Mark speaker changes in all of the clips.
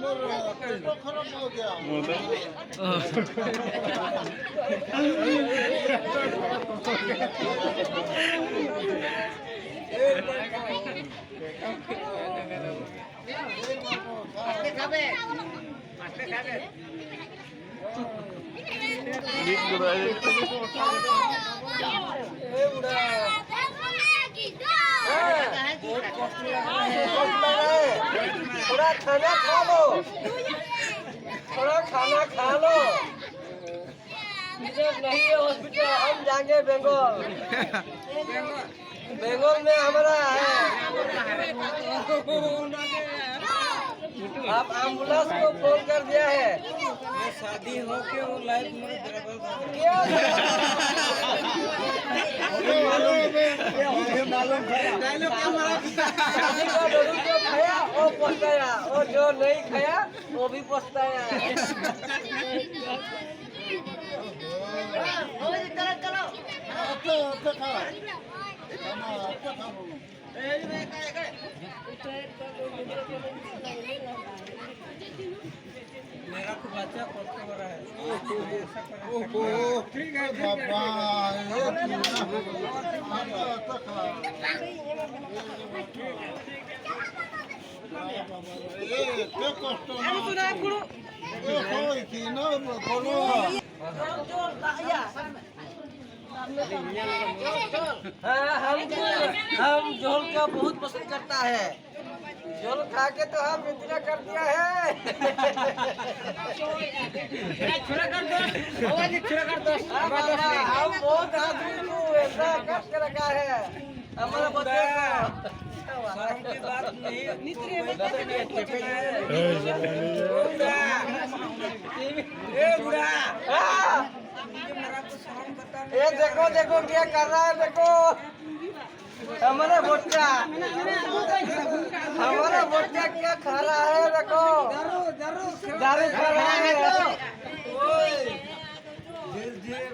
Speaker 1: खराब हो गया।
Speaker 2: थोड़ा खाना खा लो, थोड़ा खाना खा लो। नहीं है हॉस्पिटल, हम जाएंगे बंगाल। बंगाल में हमारा है। आप एम्बुलेंस को फोन कर दिया है।
Speaker 3: शादी हो के वो लाइफ में
Speaker 2: क्या
Speaker 3: मालूम
Speaker 2: शादी का डरू जो खाया वो पछताया, और जो नहीं खाया वो भी पछताया।
Speaker 3: मेरा तो बच्चा कष्ट हो रहा है।
Speaker 1: ठीक है बाबा,
Speaker 2: हम झोल का बहुत पसंद करता है। झोल खा के तो हम इतना कर दिया है। हम बहुत आदमी को ऐसा कष्ट कर रखा है हमारा बच्चे
Speaker 3: शर्म की बात नहीं।
Speaker 2: ये देखो देखो क्या कर रहा है, देखो हमारा बच्चा क्या खा रहा है, देखो दारू खा रहा है।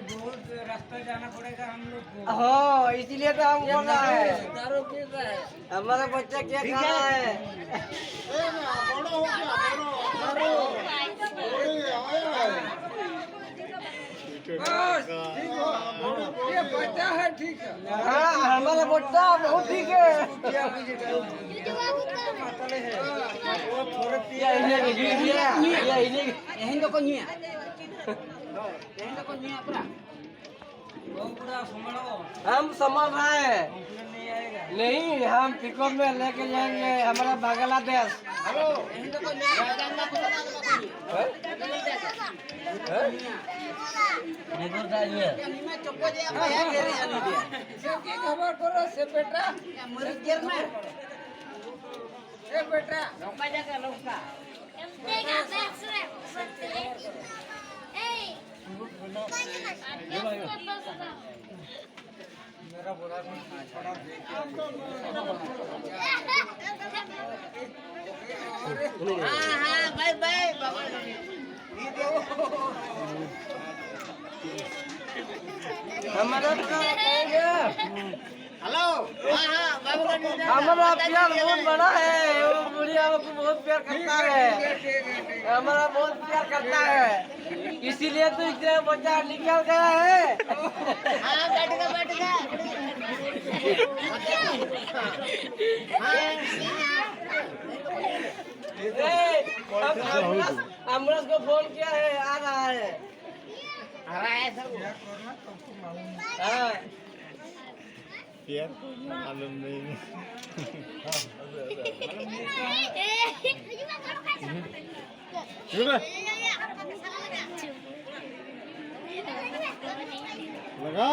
Speaker 3: बहुत रास्ता जाना पड़ेगा हम लोग को।
Speaker 2: हाँ, इसीलिए तो हम बोल रहा है
Speaker 3: दारू पी रहा है।
Speaker 2: हमारा बच्चा क्या खा रहा है।
Speaker 1: बड़ा हो गया,
Speaker 3: ये बच्चा है ठीक है।
Speaker 2: हाँ, हमारा बच्चा बहुत ठीक है। हम समझ रहे हैं। नहीं, हम पिकअप में लेके जाएंगे हमारा बांग्लादेश।
Speaker 3: खबर करो से बेटा बेटा मेरा बोला छोड़ा
Speaker 2: बाय बाय हमारा
Speaker 1: हेलो,
Speaker 2: हमारा प्यार बहुत बड़ा है। वो बुढ़िया को बहुत प्यार करता है, हमारा बहुत प्यार करता है। इसीलिए तो इतना बच्चा निकल गया है। एम्बुलेंस को फोन किया है, आ रहा है। हाँ,
Speaker 1: यार मालूम नहीं। लगा